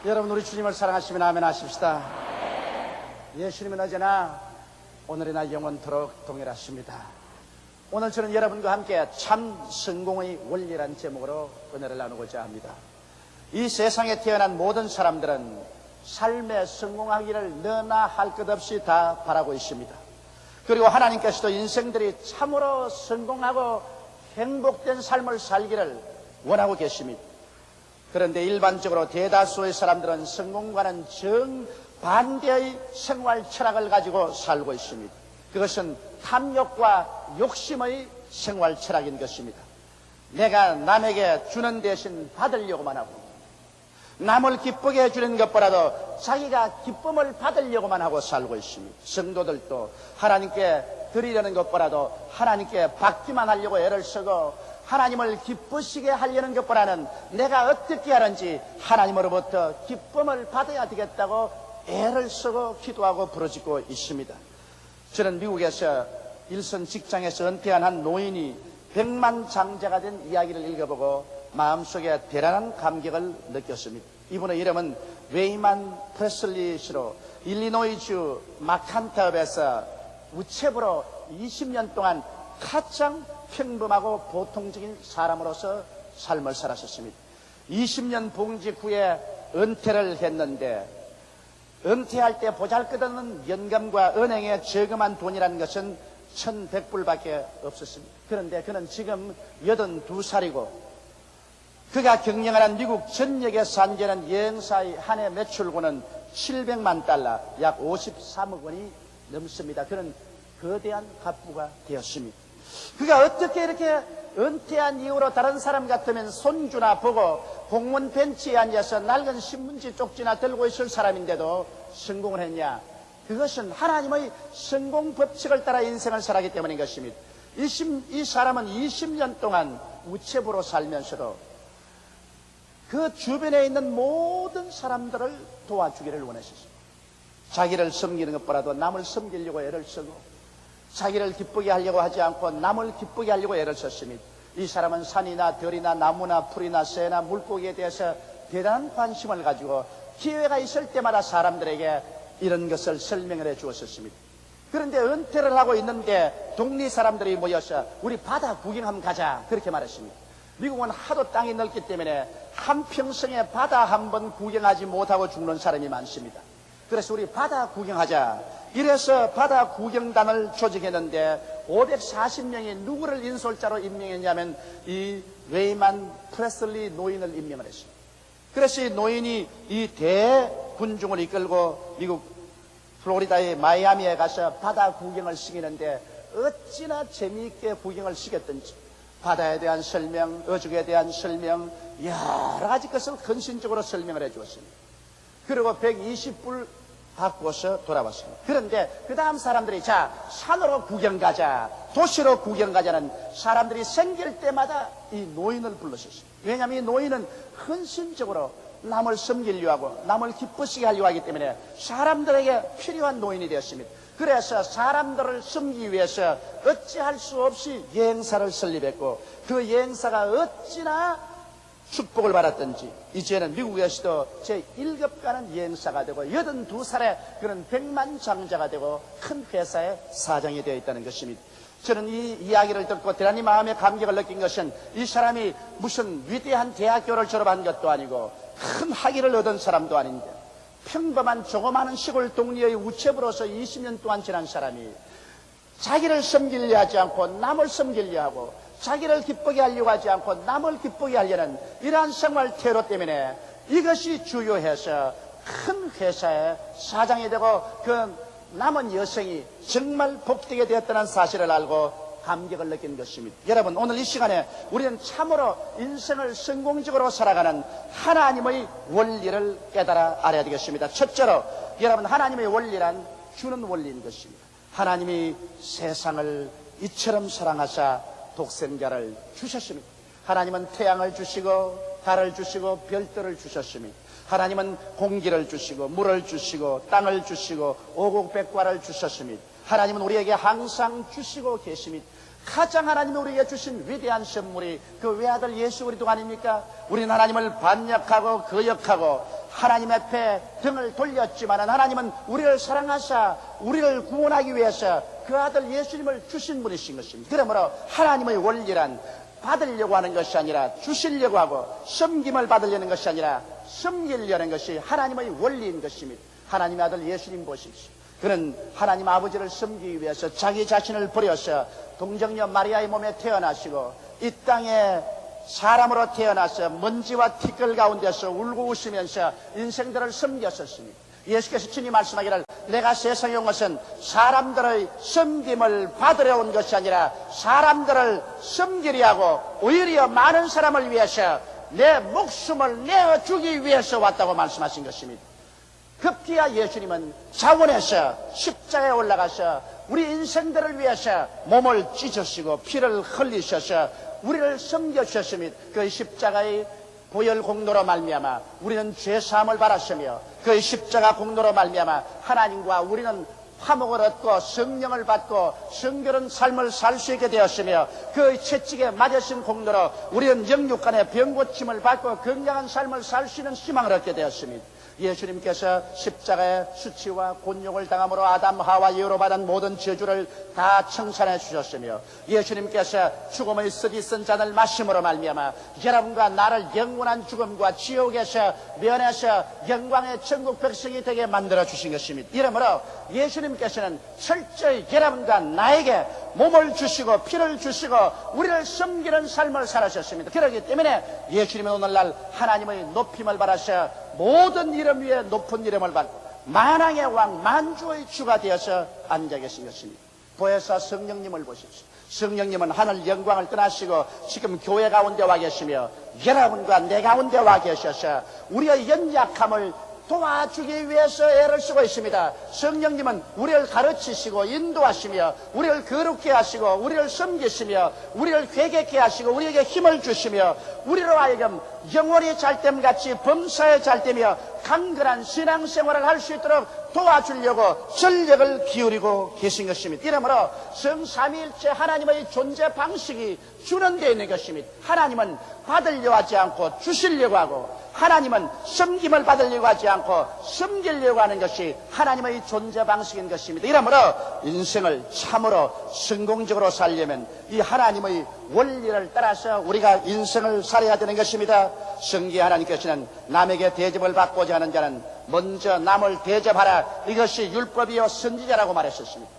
여러분, 우리 주님을 사랑하시면 아멘 하십시다. 예수님은 어제나 오늘이나 영원토록 동일하십니다. 오늘 저는 여러분과 함께 참 성공의 원리라는 제목으로 은혜를 나누고자 합니다. 이 세상에 태어난 모든 사람들은 삶에 성공하기를 너나 할 것 없이 다 바라고 있습니다. 그리고 하나님께서도 인생들이 참으로 성공하고 행복된 삶을 살기를 원하고 계십니다. 그런데 일반적으로 대다수의 사람들은 성공과는 정반대의 생활 철학을 가지고 살고 있습니다. 그것은 탐욕과 욕심의 생활 철학인 것입니다. 내가 남에게 주는 대신 받으려고만 하고, 남을 기쁘게 해주는 것보다도 자기가 기쁨을 받으려고만 하고 살고 있습니다. 성도들도 하나님께 드리려는 것보다도 하나님께 받기만 하려고 애를 쓰고, 하나님을 기쁘시게 하려는 것보다는 내가 어떻게 하는지 하나님으로부터 기쁨을 받아야 되겠다고 애를 쓰고 기도하고 부르짖고 있습니다. 저는 미국에서 일선 직장에서 은퇴한 한 노인이 백만장자가 된 이야기를 읽어보고 마음속에 대단한 감격을 느꼈습니다. 이분의 이름은 웨이만 프레슬리 씨로 일리노이주 마칸타읍에서 우체부로 20년 동안 가장 평범하고 보통적인 사람으로서 삶을 살았었습니다. 20년 봉직 후에 은퇴를 했는데, 은퇴할 때 보잘것없는 연금과 은행에 저금한 돈이라는 것은 1,100불밖에 없었습니다. 그런데 그는 지금 82살이고 그가 경영하는 미국 전역에 산지하는 여행사의 한 해 매출고는 700만 달러, 약 53억 원이 넘습니다. 그는 거대한 갑부가 되었습니다. 그가 어떻게 이렇게 은퇴한 이후로 다른 사람 같으면 손주나 보고 공무원 벤치에 앉아서 낡은 신문지 쪽지나 들고 있을 사람인데도 성공을 했냐? 그것은 하나님의 성공 법칙을 따라 인생을 살았기 때문인 것입니다. 이 사람은 20년 동안 우체부로 살면서도 그 주변에 있는 모든 사람들을 도와주기를 원했었습니다. 자기를 섬기는 것보다도 남을 섬기려고 애를 쓰고, 자기를 기쁘게 하려고 하지 않고 남을 기쁘게 하려고 애를 썼습니다. 이 사람은 산이나 들이나 나무나 풀이나 새나 물고기에 대해서 대단한 관심을 가지고 기회가 있을 때마다 사람들에게 이런 것을 설명을 해 주었습니다. 그런데 은퇴를 하고 있는데 동네 사람들이 모여서 우리 바다 구경 한번 가자, 그렇게 말했습니다. 미국은 하도 땅이 넓기 때문에 한평생에 바다 한 번 구경하지 못하고 죽는 사람이 많습니다. 그래서 우리 바다 구경하자, 이래서 바다 구경단을 조직했는데 540명이 누구를 인솔자로 임명했냐면 이 웨이만 프레슬리 노인을 임명을 했습니다. 그래서 이 노인이 이 대군중을 이끌고 미국 플로리다의 마이애미에 가서 바다 구경을 시키는데 어찌나 재미있게 구경을 시켰던지 바다에 대한 설명, 어죽에 대한 설명, 여러 가지 것을 헌신적으로 설명을 해 주었습니다. 그리고 120불 바꿔서 돌아왔습니다. 그런데 그 다음 사람들이 자, 산으로 구경 가자, 도시로 구경 가자는 사람들이 생길 때마다 이 노인을 불렀었습니다. 왜냐하면 이 노인은 헌신적으로 남을 섬기려고 하고 남을 기쁘시게 하려고 하기 때문에 사람들에게 필요한 노인이 되었습니다. 그래서 사람들을 섬기기 위해서 어찌할 수 없이 여행사를 설립했고, 그 여행사가 어찌나 축복을 받았던지 이제는 미국에서도 제1급 가는 여행사가 되고 82살에 그는 백만장자가 되고 큰 회사의 사장이 되어 있다는 것입니다. 저는 이 이야기를 듣고 대단히 마음의 감격을 느낀 것은 이 사람이 무슨 위대한 대학교를 졸업한 것도 아니고 큰 학위를 얻은 사람도 아닌데 평범한 조그마한 시골 동리의 우체부로서 20년 동안 지난 사람이 자기를 섬기려 하지 않고 남을 섬기려 하고, 자기를 기쁘게 하려고 하지 않고 남을 기쁘게 하려는 이러한 생활 태도 때문에 이것이 주요해서 큰 회사의 사장이 되고 그 남은 여생이 정말 복되게 되었다는 사실을 알고 감격을 느낀 것입니다. 여러분, 오늘 이 시간에 우리는 참으로 인생을 성공적으로 살아가는 하나님의 원리를 깨달아 알아야 되겠습니다. 첫째로 여러분, 하나님의 원리란 주는 원리인 것입니다. 하나님이 세상을 이처럼 사랑하사 독생자를 주셨습니다. 하나님은 태양을 주시고 달을 주시고 별들을 주셨습니다. 하나님은 공기를 주시고 물을 주시고 땅을 주시고 오곡백과를 주셨습니다. 하나님은 우리에게 항상 주시고 계십니다. 가장 하나님이 우리에게 주신 위대한 선물이 그 외아들 예수 그리스도 아닙니까? 우리는 하나님을 반역하고 거역하고 하나님 앞에 등을 돌렸지만 하나님은 우리를 사랑하사 우리를 구원하기 위해서 그 아들 예수님을 주신 분이신 것입니다. 그러므로 하나님의 원리란 받으려고 하는 것이 아니라 주시려고 하고 섬김을 받으려는 것이 아니라 섬기려는 것이 하나님의 원리인 것입니다. 하나님의 아들 예수님 보십시오. 그는 하나님 아버지를 섬기기 위해서 자기 자신을 버려서 동정녀 마리아의 몸에 태어나시고 이 땅에 사람으로 태어나서 먼지와 티끌 가운데서 울고 웃으면서 인생들을 섬겼었습니다. 예수께서 친히 말씀하기를 내가 세상에 온 것은 사람들의 섬김을 받으려 온 것이 아니라 사람들을 섬기려 하고 오히려 많은 사람을 위해서 내 목숨을 내어주기 위해서 왔다고 말씀하신 것입니다. 급기야 예수님은 자원해서 십자가에 올라가서 우리 인생들을 위해서 몸을 찢으시고 피를 흘리셔서 우리를 섬겨주셨습니다. 그 십자가의 보혈 공로로 말미암아 우리는 죄사함을 받았으며 그 십자가 공로로 말미암아 하나님과 우리는 화목을 얻고 성령을 받고 성결한 삶을 살 수 있게 되었으며 그 채찍에 맞으신 공로로 우리는 영육간의 병고침을 받고 건강한 삶을 살 수 있는 희망을 얻게 되었습니다. 예수님께서 십자가의 수치와 곤욕을 당함으로 아담 하와 예로 받은 모든 저주를 다 청산해 주셨으며 예수님께서 죽음의 쓰디 쓴 잔을 마심으로 말미암아 여러분과 나를 영원한 죽음과 지옥에서 면해서 영광의 천국 백성이 되게 만들어 주신 것입니다. 이러므로 예수님께서는 철저히 여러분과 나에게 몸을 주시고 피를 주시고 우리를 섬기는 삶을 살으셨습니다. 그렇기 때문에 예수님은 오늘날 하나님의 높임을 받아서 모든 이름 위에 높은 이름을 받고 만왕의 왕 만주의 주가 되어서 앉아 계신 것입니다. 보혜사 성령님을 보십시오. 성령님은 하늘 영광을 떠나시고 지금 교회 가운데 와 계시며 여러분과 내 가운데 와 계셔서 우리의 연약함을 도와주기 위해서 애를 쓰고 있습니다. 성령님은 우리를 가르치시고 인도하시며 우리를 거룩게 하시고 우리를 섬기시며 우리를 회개케 하시고 우리에게 힘을 주시며 우리로 하여금 영혼이 잘됨같이 범사에 잘되며 강건한 신앙생활을 할 수 있도록 도와주려고 전력을 기울이고 계신 것입니다. 이러므로 성삼위일체 하나님의 존재 방식이 주는 데 있는 것입니다. 하나님은 받으려고 하지 않고 주시려고 하고 하나님은 섬김을 받으려고 하지 않고 섬기려고 하는 것이 하나님의 존재 방식인 것입니다. 이러므로 인생을 참으로 성공적으로 살려면 이 하나님의 원리를 따라서 우리가 인생을 살아야 되는 것입니다. 성기 하나님께서는 남에게 대접을 받고자 하는 자는 먼저 남을 대접하라. 이것이 율법이요 선지자라고 말했었습니다.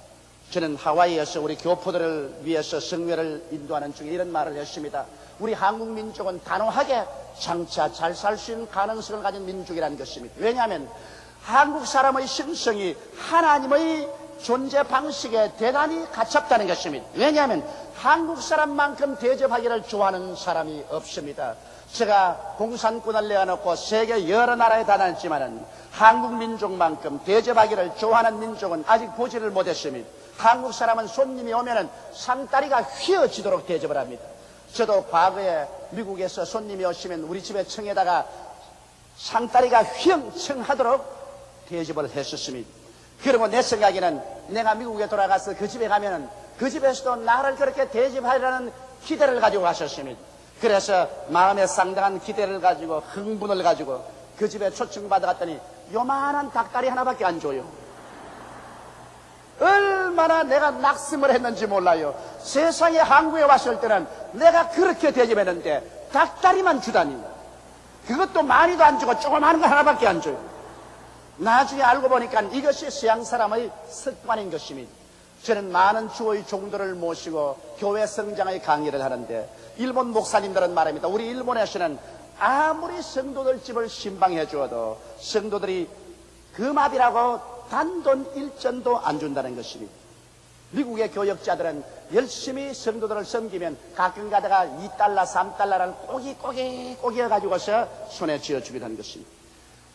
저는 하와이에서 우리 교포들을 위해서 성회를 인도하는 중에 이런 말을 했습니다. 우리 한국 민족은 단호하게 장차 잘 살 수 있는 가능성을 가진 민족이라는 것입니다. 왜냐하면 한국 사람의 심성이 하나님의 존재 방식에 대단히 갇혔다는 것입니다. 왜냐하면 한국 사람만큼 대접하기를 좋아하는 사람이 없습니다. 제가 공산권을 내어놓고 세계 여러 나라에 다녔지만은 한국 민족만큼 대접하기를 좋아하는 민족은 아직 보지를 못했습니다. 한국 사람은 손님이 오면은 상다리가 휘어지도록 대접을 합니다. 저도 과거에 미국에서 손님이 오시면 우리 집에 청에다가 상다리가 휘영청하도록 대접을 했었습니다. 그리고 내 생각에는 내가 미국에 돌아가서 그 집에 가면은 그 집에서도 나를 그렇게 대접하리라는 기대를 가지고 갔었습니다. 그래서 마음에 상당한 기대를 가지고 흥분을 가지고 그 집에 초청받아 갔더니 요만한 닭다리 하나밖에 안 줘요. 얼마나 내가 낙심을 했는지 몰라요. 세상에 한국에 왔을 때는 내가 그렇게 대접했는데 닭다리만 주다니. 그것도 많이도 안 주고 조그마한 거 하나밖에 안 줘요. 나중에 알고 보니까 이것이 서양 사람의 습관인 것입니다. 저는 많은 주의 종들을 모시고 교회 성장의 강의를 하는데 일본 목사님들은 말합니다. 우리 일본에서는 아무리 성도들 집을 신방해 주어도 성도들이 금압이라고 단돈 1전도 안 준다는 것입니다. 미국의 교역자들은 열심히 성도들을 섬기면 가끔 가다가 2달러, 3달러를 꼬기 해가지고서 손에 쥐어주기도 하는 것입니다.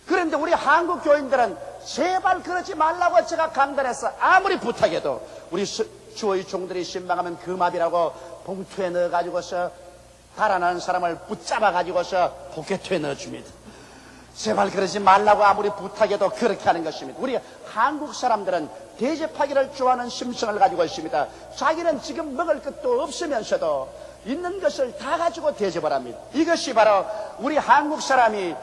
그런데 우리 한국 교인들은 제발 그러지 말라고 제가 강단해서 아무리 부탁해도 우리 주의 종들이 신방하면 금압이라고 봉투에 넣어가지고서 달아나는 사람을 붙잡아가지고서 포켓에 넣어줍니다. 제발 그러지 말라고 아무리 부탁해도 그렇게 하는 것입니다. 우리 한국 사람들은 대접하기를 좋아하는 심성을 가지고 있습니다. 자기는 지금 먹을 것도 없으면서도 있는 것을 다 가지고 대접을 합니다. 이것이 바로 우리 한국 사람이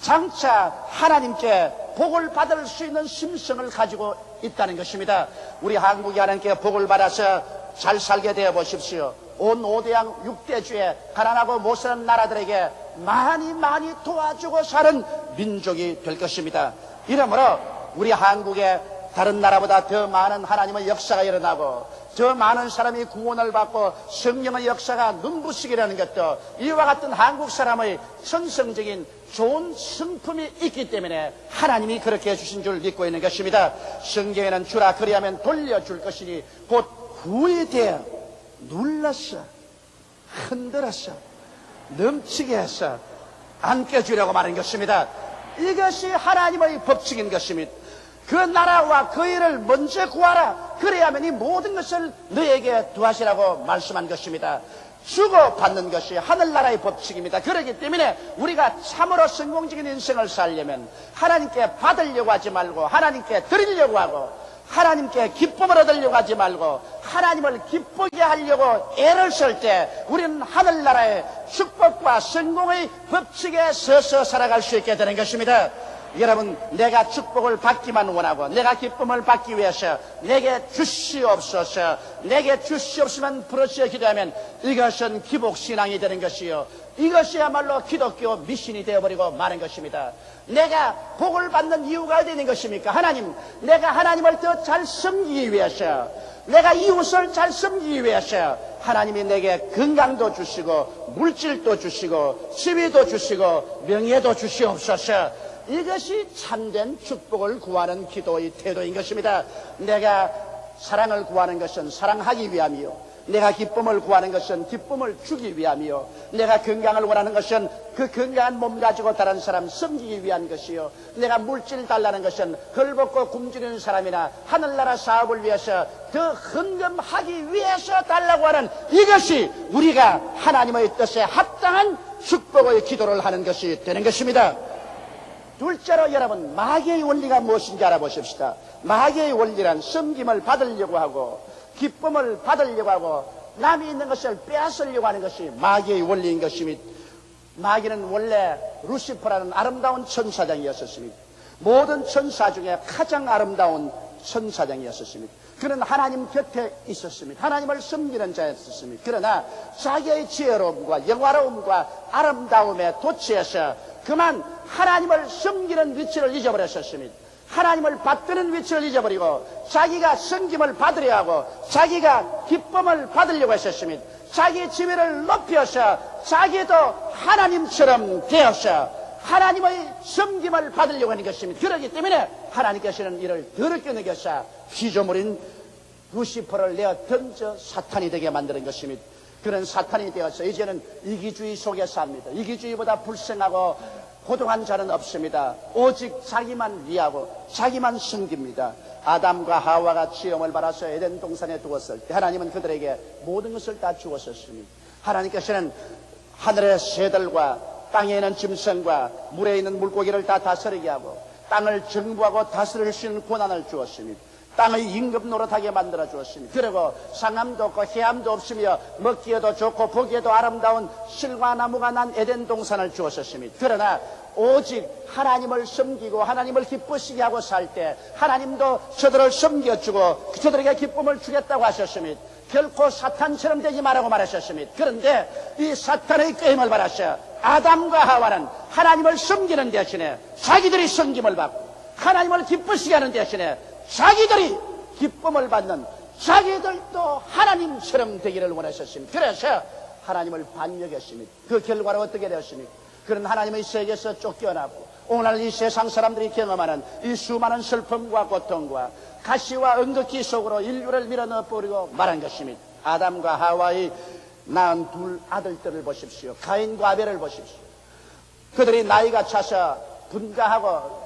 장차 하나님께 복을 받을 수 있는 심성을 가지고 있다는 것입니다. 우리 한국이 하나님께 복을 받아서 잘 살게 되어 보십시오. 온 5대양 6대주에 가난하고 못 사는 나라들에게 많이 도와주고 사는 민족이 될 것입니다. 이러므로 우리 한국에 다른 나라보다 더 많은 하나님의 역사가 일어나고 더 많은 사람이 구원을 받고 성령의 역사가 눈부시게라는 것도 이와 같은 한국 사람의 천성적인 좋은 성품이 있기 때문에 하나님이 그렇게 해주신 줄 믿고 있는 것입니다. 성경에는 주라 그리하면 돌려줄 것이니 곧 후회되어 눌렀어, 흔들었어, 넘치게 해서 안겨주려고 말하는 것입니다. 이것이 하나님의 법칙인 것입니다. 그 나라와 그 일을 먼저 구하라. 그래야만 이 모든 것을 너에게 두하시라고 말씀한 것입니다. 주고받는 것이 하늘나라의 법칙입니다. 그렇기 때문에 우리가 참으로 성공적인 인생을 살려면 하나님께 받으려고 하지 말고 하나님께 드리려고 하고 하나님께 기쁨을 얻으려고 하지 말고 하나님을 기쁘게 하려고 애를 쓸 때 우리는 하늘나라의 축복과 성공의 법칙에 서서 살아갈 수 있게 되는 것입니다. 여러분, 내가 축복을 받기만 원하고 내가 기쁨을 받기 위해서 내게 주시옵소서, 내게 주시옵소서만 부르짖어 기도하면 이것은 기복신앙이 되는 것이요, 이것이야말로 기독교 미신이 되어버리고 마는 것입니다. 내가 복을 받는 이유가 어디 있는 것입니까? 하나님, 내가 하나님을 더 잘 섬기기 위해서, 내가 이웃을 잘 섬기기 위해서 하나님이 내게 건강도 주시고 물질도 주시고 지위도 주시고 명예도 주시옵소서. 이것이 참된 축복을 구하는 기도의 태도인 것입니다. 내가 사랑을 구하는 것은 사랑하기 위함이요, 내가 기쁨을 구하는 것은 기쁨을 주기 위함이요, 내가 건강을 원하는 것은 그 건강한 몸 가지고 다른 사람 섬기기 위한 것이요, 내가 물질 달라는 것은 헐벗고 굶주리는 사람이나 하늘나라 사업을 위해서 더 헌금하기 위해서 달라고 하는 이것이 우리가 하나님의 뜻에 합당한 축복의 기도를 하는 것이 되는 것입니다. 둘째로 여러분, 마귀의 원리가 무엇인지 알아보십시다. 마귀의 원리란 섬김을 받으려고 하고 기쁨을 받으려고 하고 남이 있는 것을 빼앗으려고 하는 것이 마귀의 원리인 것입니다. 마귀는 원래 루시퍼라는 아름다운 천사장이었습니다. 모든 천사 중에 가장 아름다운 천사장이었습니다. 그는 하나님 곁에 있었습니다. 하나님을 섬기는 자였습니다. 그러나 자기의 지혜로움과 영화로움과 아름다움에 도취해서 그만 하나님을 섬기는 위치를 잊어버렸었습니다. 하나님을 받드는 위치를 잊어버리고 자기가 섬김을 받으려 하고 자기가 기쁨을 받으려고 했었습니다. 자기 지위를 높여서 자기도 하나님처럼 되어서 하나님의 섬김을 받으려고 하는 것입니다. 그렇기 때문에 하나님께서는 이를 더럽게 느껴서 피조물인 루시퍼를 내어 던져 사탄이 되게 만드는 것입니다. 그런 사탄이 되어서 이제는 이기주의 속에 삽니다. 이기주의보다 불쌍하고 고동한 자는 없습니다. 오직 자기만 위하고 자기만 섬깁니다. 아담과 하와가 지음을 받아서 에덴 동산에 두었을 때 하나님은 그들에게 모든 것을 다 주었었습니다. 하나님께서는 하늘의 새들과 땅에 있는 짐승과 물에 있는 물고기를 다 다스리게 하고 땅을 정부하고 다스릴 수 있는 권한을 주었습니다. 땅의 임금 노릇하게 만들어 주었습니다. 그리고 상함도 없고 해함도 없으며 먹기에도 좋고 보기에도 아름다운 실과 나무가 난 에덴 동산을 주었습니다. 그러나 오직 하나님을 섬기고 하나님을 기쁘시게 하고 살 때 하나님도 저들을 섬겨주고 저들에게 기쁨을 주겠다고 하셨습니다. 결코 사탄처럼 되지 말라고 말하셨습니다. 그런데 이 사탄의 게임을 받았어요. 아담과 하와는 하나님을 섬기는 대신에 자기들이 섬김을 받고 하나님을 기쁘시게 하는 대신에 자기들이 기쁨을 받는 자기들도 하나님처럼 되기를 원하셨습니다. 그래서 하나님을 반역했습니다. 그 결과로 어떻게 되었습니까? 그런 하나님의 세계에서 쫓겨나고 오늘 이 세상 사람들이 경험하는 이 수많은 슬픔과 고통과 가시와 응극기 속으로 인류를 밀어넣어버리고 말한 것입니다. 아담과 하와의 낳은 둘 아들들을 보십시오. 가인과 아벨을 보십시오. 그들이 나이가 차서 분가하고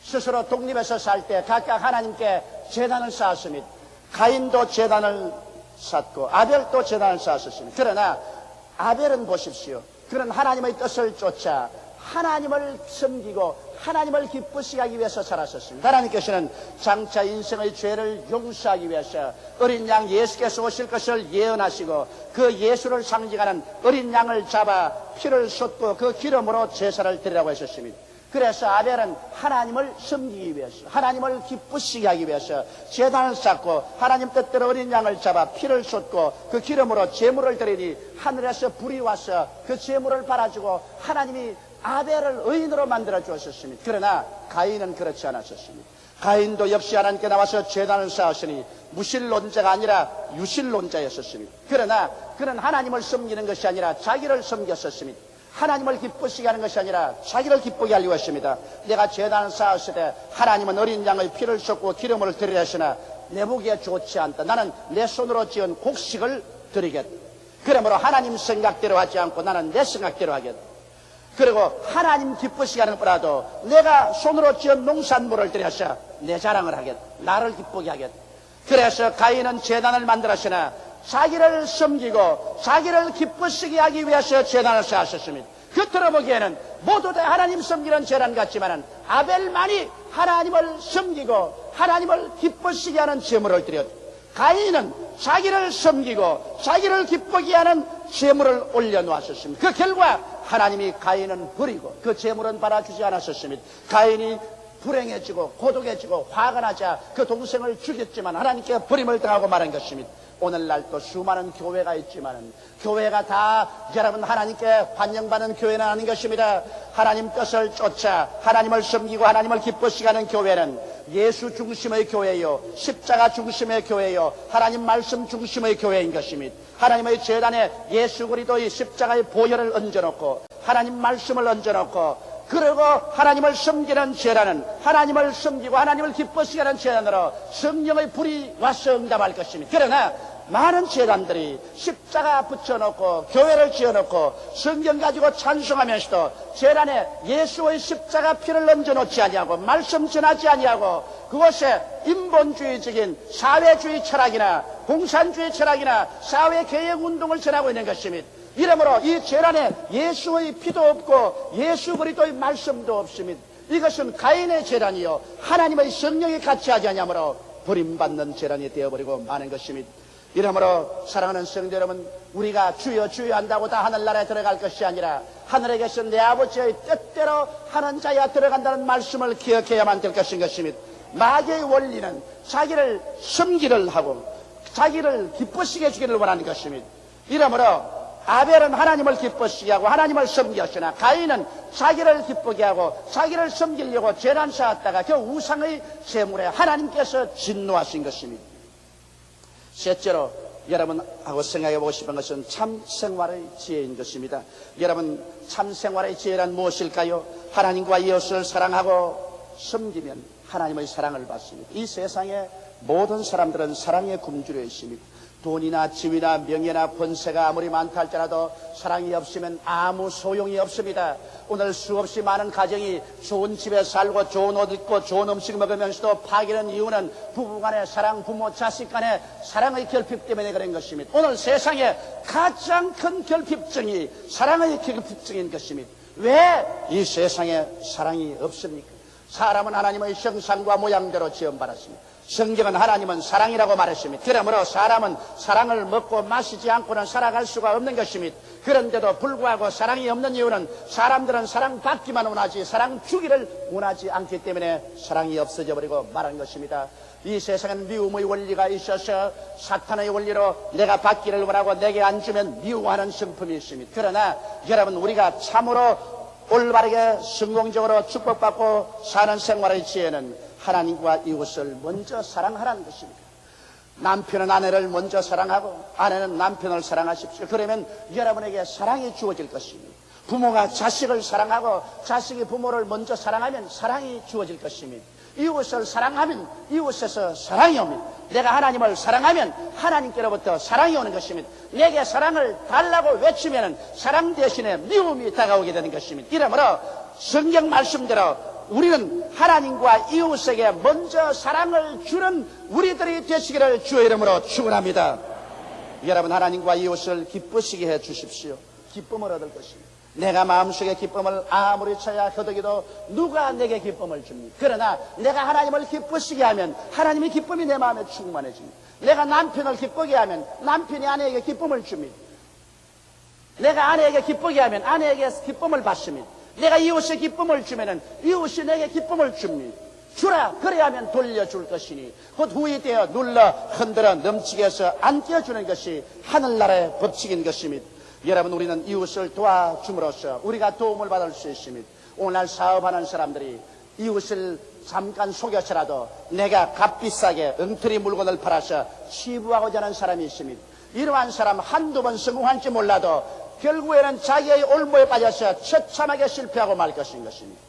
스스로 독립해서 살 때 각각 하나님께 제단을 쌓았습니다. 가인도 제단을 쌓고 아벨도 제단을 쌓았습니다. 그러나 아벨은 보십시오. 그는 하나님의 뜻을 쫓아 하나님을 섬기고 하나님을 기쁘시게 하기 위해서 살았었습니다. 하나님께서는 장차 인생의 죄를 용서하기 위해서 어린 양 예수께서 오실 것을 예언하시고 그 예수를 상징하는 어린 양을 잡아 피를 쏟고 그 기름으로 제사를 드리라고 하셨습니다. 그래서 아벨은 하나님을 섬기기 위해서, 하나님을 기쁘시게 하기 위해서 제단을 쌓고 하나님 뜻대로 어린 양을 잡아 피를 쏟고 그 기름으로 제물을 드리니 하늘에서 불이 와서 그 제물을 발아주고 하나님이 아벨을 의인으로 만들어 주었습니다. 그러나 가인은 그렇지 않았었습니다. 가인도 역시 하나님께 나와서 제단을 쌓았으니 무신론자가 아니라 유신론자였었습니다. 그러나 그는 하나님을 섬기는 것이 아니라 자기를 섬겼었습니다. 하나님을 기쁘시게 하는 것이 아니라 자기를 기쁘게 하려고 했습니다. 내가 제단을 쌓았을 때 하나님은 어린 양의 피를 쏟고 기름을 드리려 하시나 내 보기에 좋지 않다. 나는 내 손으로 지은 곡식을 드리겠다. 그러므로 하나님 생각대로 하지 않고 나는 내 생각대로 하겠다. 그리고 하나님 기쁘시게 하는 것보다도 내가 손으로 지은 농산물을 드려서 내 자랑을 하겠다. 나를 기쁘게 하겠다. 그래서 가인은 제단을 만들었으나 자기를 섬기고 자기를 기쁘시게 하기 위해서 제단을 쌓았습니다. 겉으로 보기에는 모두 다 하나님 섬기는 제단 같지만 아벨만이 하나님을 섬기고 하나님을 기쁘시게 하는 제물을 드렸다. 가인은 자기를 섬기고 자기를 기쁘게 하는 제물을 올려놓았었습니다. 그 결과 하나님이 가인은 버리고 그 제물은 받아주지 않았었습니다. 가인이 불행해지고 고독해지고 화가 나자 그 동생을 죽였지만 하나님께 버림을 당하고 말한 것입니다. 오늘날 또 수많은 교회가 있지만 교회가 다 여러분 하나님께 환영받는 교회는 아닌 것입니다. 하나님 뜻을 쫓아 하나님을 섬기고 하나님을 기쁘시게 하는 교회는 예수 중심의 교회요, 십자가 중심의 교회요, 하나님 말씀 중심의 교회인 것입니다. 하나님의 제단에 예수 그리스도의 십자가의 보혈을 얹어놓고 하나님 말씀을 얹어놓고 그리고 하나님을 섬기는 제단은 하나님을 섬기고 하나님을 기쁘시게 하는 제단으로 성령의 불이 와서 응답할 것입니다. 그러나 많은 제단들이 십자가 붙여놓고 교회를 지어놓고 성경 가지고 찬송하면서도 제단에 예수의 십자가 피를 얹어놓지 아니하고 말씀 전하지 아니하고 그것에 인본주의적인 사회주의 철학이나 공산주의 철학이나 사회개혁운동을 전하고 있는 것입니다. 이러므로 이 제단에 예수의 피도 없고 예수 그리스도의 말씀도 없습니다. 이것은 가인의 제단이요 하나님의 성령이 같이 하지 아니하므로 버림받는 제단이 되어버리고 마는 것입니다. 이러므로 사랑하는 성도 여러분, 우리가 주여 주여 한다고 다 하늘나라에 들어갈 것이 아니라 하늘에 계신 내 아버지의 뜻대로 하는 자야 들어간다는 말씀을 기억해야만 될 것인 것입니다. 마귀의 원리는 자기를 섬기를 하고 자기를 기쁘시게 해주기를 원하는 것입니다. 이러므로 아벨은 하나님을 기쁘시게 하고 하나님을 섬겼으나 가인은 자기를 기쁘게 하고 자기를 섬기려고 제단 쌓았다가 그 우상의 제물에 하나님께서 진노하신 것입니다. 셋째로 여러분하고 생각해보고 싶은 것은 참 생활의 지혜인 것입니다. 여러분, 참 생활의 지혜란 무엇일까요? 하나님과 이웃을 사랑하고 섬기면 하나님의 사랑을 받습니다. 이 세상에 모든 사람들은 사랑의 굶주려 있습니다. 돈이나 지위나 명예나 권세가 아무리 많다 할지라도 사랑이 없으면 아무 소용이 없습니다. 오늘 수없이 많은 가정이 좋은 집에 살고 좋은 옷 입고 좋은 음식 먹으면서도 파괴하는 이유는 부부간의 사랑, 부모 자식 간의 사랑의 결핍 때문에 그런 것입니다. 오늘 세상에 가장 큰 결핍증이 사랑의 결핍증인 것입니다. 왜 이 세상에 사랑이 없습니까? 사람은 하나님의 형상과 모양대로 지음받았습니다. 성경은 하나님은 사랑이라고 말했습니다. 그러므로 사람은 사랑을 먹고 마시지 않고는 살아갈 수가 없는 것입니다. 그런데도 불구하고 사랑이 없는 이유는 사람들은 사랑 받기만 원하지 사랑 주기를 원하지 않기 때문에 사랑이 없어져 버리고 말한 것입니다. 이 세상은 미움의 원리가 있어서 사탄의 원리로 내가 받기를 원하고 내게 안 주면 미워하는 성품이 있습니다. 그러나 여러분, 우리가 참으로 올바르게 성공적으로 축복받고 사는 생활의 지혜는 하나님과 이웃을 먼저 사랑하라는 것입니다. 남편은 아내를 먼저 사랑하고 아내는 남편을 사랑하십시오. 그러면 여러분에게 사랑이 주어질 것입니다. 부모가 자식을 사랑하고 자식이 부모를 먼저 사랑하면 사랑이 주어질 것입니다. 이웃을 사랑하면 이웃에서 사랑이 옵니다. 내가 하나님을 사랑하면 하나님께로부터 사랑이 오는 것입니다. 내게 사랑을 달라고 외치면 사랑 대신에 미움이 다가오게 되는 것입니다. 이러므로 성경 말씀대로 우리는 하나님과 이웃에게 먼저 사랑을 주는 우리들이 되시기를 주의 이름으로 축원합니다. 여러분, 하나님과 이웃을 기쁘시게 해 주십시오. 기쁨을 얻을 것입니다. 내가 마음속에 기쁨을 아무리 쳐야 허덕이도 누가 내게 기쁨을 줍니까? 그러나 내가 하나님을 기쁘시게 하면 하나님의 기쁨이 내 마음에 충만해집니다. 내가 남편을 기쁘게 하면 남편이 아내에게 기쁨을 줍니다. 내가 아내에게 기쁘게 하면 아내에게 기쁨을 받습니다. 내가 이웃에 기쁨을 주면은 이웃이 내게 기쁨을 줍니다. 주라, 그래야 하면 돌려줄 것이니 곧 후이 되어 눌러 흔들어 넘치게 해서 안 띄워주는 것이 하늘나라의 법칙인 것입니다. 여러분, 우리는 이웃을 도와줌으로써 우리가 도움을 받을 수 있습니다. 오늘날 사업하는 사람들이 이웃을 잠깐 속여서라도 내가 값비싸게 엉터리 물건을 팔아서 치부하고자 하는 사람이 있습니다. 이러한 사람 한두 번 성공할지 몰라도 결국에는 자기의 올무에 빠져서 처참하게 실패하고 말 것인 것입니다.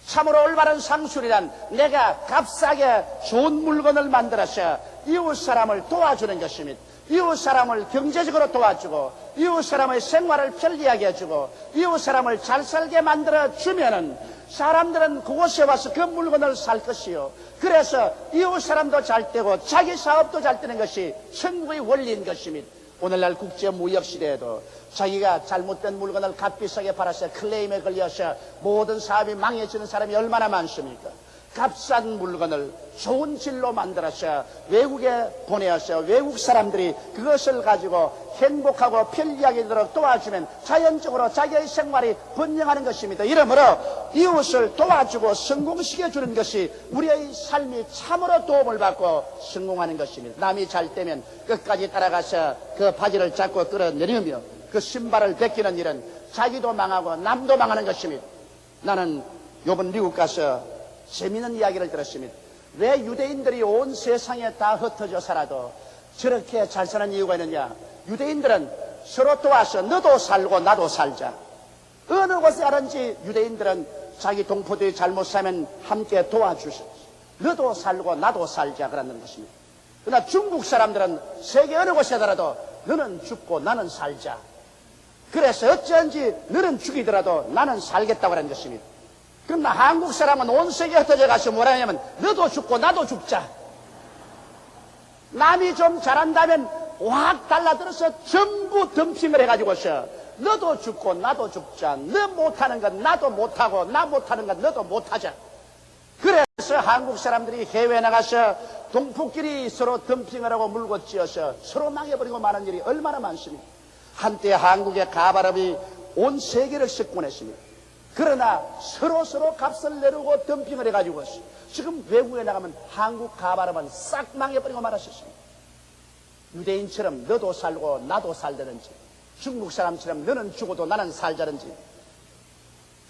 참으로 올바른 상술이란 내가 값싸게 좋은 물건을 만들어서 이웃 사람을 도와주는 것입니다. 이웃 사람을 경제적으로 도와주고 이웃 사람의 생활을 편리하게 해주고 이웃 사람을 잘 살게 만들어 주면은 사람들은 그곳에 와서 그 물건을 살 것이요, 그래서 이웃 사람도 잘 되고 자기 사업도 잘 되는 것이 천국의 원리인 것입니다. 오늘날 국제무역시대에도 자기가 잘못된 물건을 값비싸게 팔아서 클레임에 걸려서 모든 사업이 망해지는 사람이 얼마나 많습니까? 값싼 물건을 좋은 질로 만들어서 외국에 보내어서 외국 사람들이 그것을 가지고 행복하고 편리하게 되도록 도와주면 자연적으로 자기의 생활이 번영하는 것입니다. 이러므로 이웃을 도와주고 성공시켜주는 것이 우리의 삶이 참으로 도움을 받고 성공하는 것입니다. 남이 잘 되면 끝까지 따라가서 그 바지를 잡고 끌어내리며 그 신발을 벗기는 일은 자기도 망하고 남도 망하는 것입니다. 나는 이번 미국 가서 재미있는 이야기를 들었습니다. 왜 유대인들이 온 세상에 다 흩어져 살아도 저렇게 잘 사는 이유가 있느냐? 유대인들은 서로 도와서 너도 살고 나도 살자. 어느 곳에 가든지 유대인들은 자기 동포들이 잘못 살면 함께 도와주셔. 너도 살고 나도 살자, 그러는 것입니다. 그러나 중국 사람들은 세계 어느 곳에 가더라도 너는 죽고 나는 살자. 그래서 어쩐지 너는 죽이더라도 나는 살겠다고 하는 것입니다. 그러나 한국 사람은 온 세계에 흩어져 가서 뭐라 하냐면 너도 죽고 나도 죽자. 남이 좀 잘한다면 확 달라들어서 전부 덤핑을 해가지고서 너도 죽고 나도 죽자. 너 못하는 건 나도 못하고 나 못하는 건 너도 못하자. 그래서 한국 사람들이 해외에 나가서 동포끼리 서로 덤핑을 하고 물고 찌어서 서로 망해버리고 마는 일이 얼마나 많습니까? 한때 한국의 가발업이 온 세계를 석권했습니다. 그러나 서로 값을 내려고 덤핑을 해가지고 지금 외국에 나가면 한국 가발업은 싹 망해버리고 말았었습니다. 유대인처럼 너도 살고 나도 살다든지 중국 사람처럼 너는 죽어도 나는 살자든지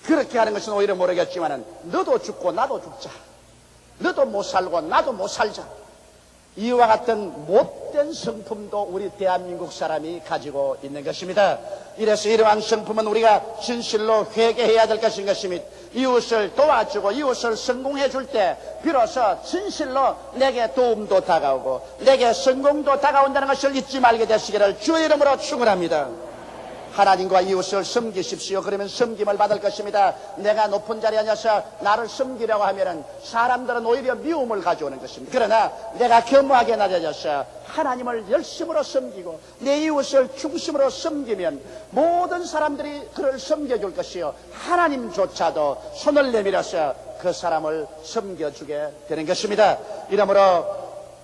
그렇게 하는 것은 오히려 모르겠지만은 너도 죽고 나도 죽자. 너도 못 살고 나도 못 살자. 이와 같은 못된 성품도 우리 대한민국 사람이 가지고 있는 것입니다. 이래서 이러한 성품은 우리가 진실로 회개해야 될 것인 것입니다. 이웃을 도와주고 이웃을 성공해 줄 때 비로소 진실로 내게 도움도 다가오고 내게 성공도 다가온다는 것을 잊지 말게 되시기를 주의 이름으로 축원합니다. 하나님과 이웃을 섬기십시오. 그러면 섬김을 받을 것입니다. 내가 높은 자리에 앉아서 나를 섬기려고 하면은 사람들은 오히려 미움을 가져오는 것입니다. 그러나 내가 겸허하게 낮아져서 하나님을 열심으로 섬기고 내 이웃을 중심으로 섬기면 모든 사람들이 그를 섬겨줄 것이요, 하나님조차도 손을 내밀어서 그 사람을 섬겨주게 되는 것입니다. 이러므로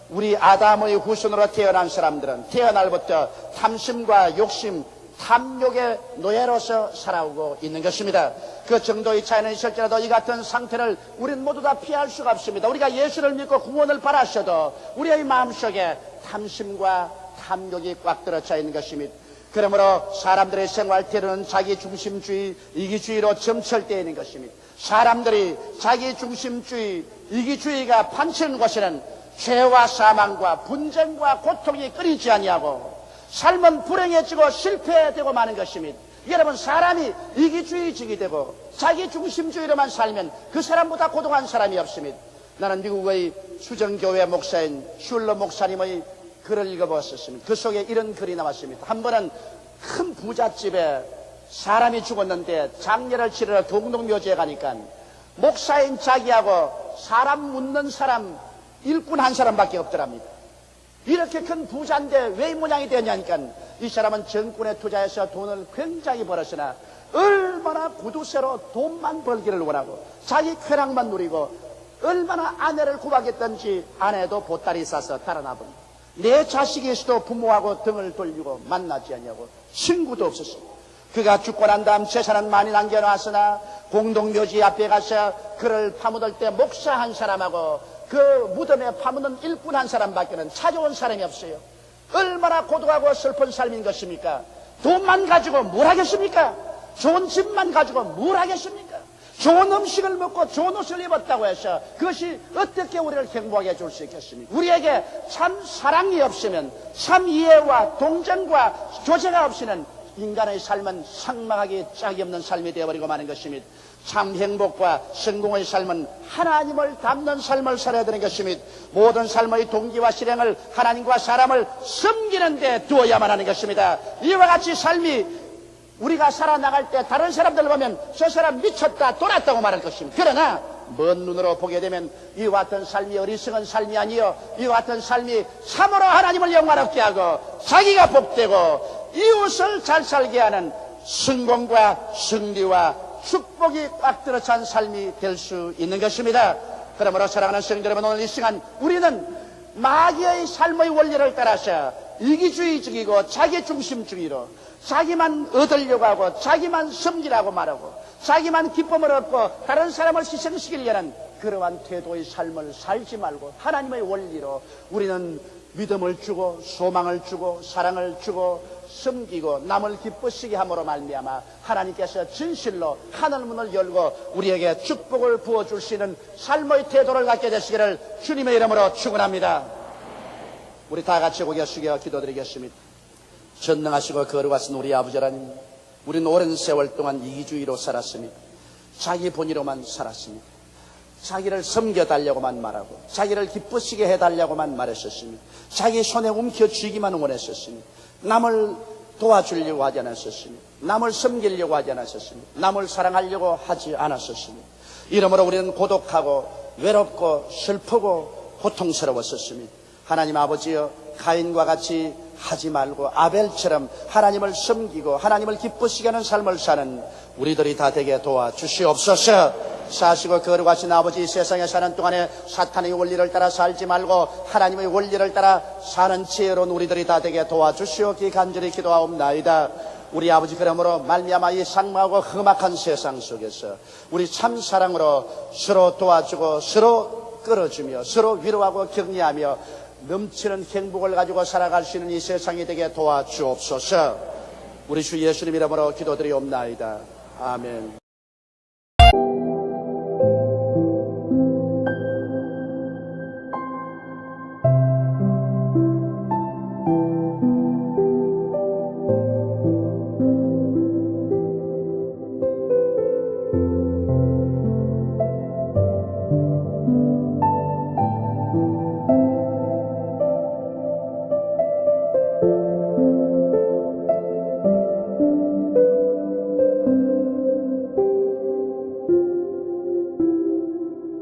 우리 아담의 후손으로 태어난 사람들은 태어날부터 탐심과 욕심, 탐욕의 노예로서 살아오고 있는 것입니다. 그 정도의 차이는 있을지라도 이 같은 상태를 우리는 모두 다 피할 수가 없습니다. 우리가 예수를 믿고 구원을 받았어도 우리의 마음속에 탐심과 탐욕이 꽉 들어차 있는 것입니다. 그러므로 사람들의 생활 태도는 자기중심주의, 이기주의로 점철되어 있는 것입니다. 사람들이 자기중심주의, 이기주의가 판치는 곳에는 죄와 사망과 분쟁과 고통이 끊이지 아니하고 삶은 불행해지고 실패되고 마는 것입니다. 여러분, 사람이 이기주의적이 되고 자기중심주의로만 살면 그 사람보다 고독한 사람이 없습니다. 나는 미국의 수정교회 목사인 슐러 목사님의 글을 읽어보았습니다. 그 속에 이런 글이 나왔습니다. 한 번은 큰 부잣집에 사람이 죽었는데 장례를 치르러 동동묘지에 가니까 목사인 자기하고 사람 묻는 사람 일꾼 한 사람밖에 없더랍니다. 이렇게 큰 부자인데 왜 이 모양이 되었냐니까 이 사람은 정권에 투자해서 돈을 굉장히 벌었으나 얼마나 구두쇠로 돈만 벌기를 원하고 자기 쾌락만 누리고 얼마나 아내를 구박했던지 아내도 보따리 싸서 달아나버리고 내 자식이 있어도 부모하고 등을 돌리고 만나지 않냐고 친구도 없었어요. 그가 죽고 난 다음 재산은 많이 남겨놨으나 공동묘지 앞에 가서 그를 파묻을 때 목사 한 사람하고 그 무덤에 파묻는 일꾼 한 사람밖에는 찾아온 사람이 없어요. 얼마나 고독하고 슬픈 삶인 것입니까? 돈만 가지고 뭘 하겠습니까? 좋은 집만 가지고 뭘 하겠습니까? 좋은 음식을 먹고 좋은 옷을 입었다고 해서 그것이 어떻게 우리를 행복하게 해줄 수 있겠습니까? 우리에게 참 사랑이 없으면, 참 이해와 동정과 교제가 없이는 인간의 삶은 상망하기 짝이 없는 삶이 되어버리고 마는 것입니다. 참 행복과 성공의 삶은 하나님을 닮는 삶을 살아야 되는 것입니다. 모든 삶의 동기와 실행을 하나님과 사람을 섬기는 데 두어야만 하는 것입니다. 이와 같이 삶이 우리가 살아나갈 때 다른 사람들 보면 저 사람 미쳤다 돌았다고 말할 것입니다. 그러나 먼 눈으로 보게 되면 이와 같은 삶이 어리석은 삶이 아니요, 이와 같은 삶이 참으로 하나님을 영화롭게 하고 자기가 복되고 이웃을 잘 살게 하는 성공과 승리와 축복이 꽉 들어찬 삶이 될 수 있는 것입니다. 그러므로 사랑하는 성도 여러분, 오늘 이 시간 우리는 마귀의 삶의 원리를 따라서 이기주의적이고 자기중심주의로 자기만 얻으려고 하고 자기만 섬기라고 말하고 자기만 기쁨을 얻고 다른 사람을 희생시키려는 그러한 태도의 삶을 살지 말고 하나님의 원리로 우리는 믿음을 주고 소망을 주고 사랑을 주고 섬기고 남을 기쁘시게 함으로 말미암아 하나님께서 진실로 하늘 문을 열고 우리에게 축복을 부어줄 수 있는 삶의 태도를 갖게 되시기를 주님의 이름으로 축원합니다. 우리 다 같이 고개 숙여 기도드리겠습니다. 전능하시고 거룩하신 우리 아버지 하나님, 우리는 오랜 세월 동안 이기주의로 살았습니다. 자기 본의로만 살았습니다. 자기를 섬겨달라고만 말하고 자기를 기쁘시게 해달라고만 말했었습니다. 자기 손에 움켜쥐기만 원했었습니다. 남을 도와주려고 하지 않았었습니다. 남을 섬기려고 하지 않았었습니다. 남을 사랑하려고 하지 않았었습니다. 이러므로 우리는 고독하고 외롭고 슬프고 고통스러웠었습니다. 하나님 아버지여, 가인과 같이 하지 말고 아벨처럼 하나님을 섬기고 하나님을 기쁘시게 하는 삶을 사는 우리들이 다 되게 도와주시옵소서. 사시고 거룩하신 아버지, 세상에 사는 동안에 사탄의 원리를 따라 살지 말고 하나님의 원리를 따라 사는 지혜로운 우리들이 다 되게 도와주시옵기 간절히 기도하옵나이다. 우리 아버지, 그러므로 말미암아 이 상막하고 험악한 세상 속에서 우리 참 사랑으로 서로 도와주고 서로 끌어주며 서로 위로하고 격려하며 넘치는 행복을 가지고 살아갈 수 있는 이 세상이 되게 도와주옵소서. 우리 주 예수님 이름으로 기도드리옵나이다. 아멘.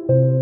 you.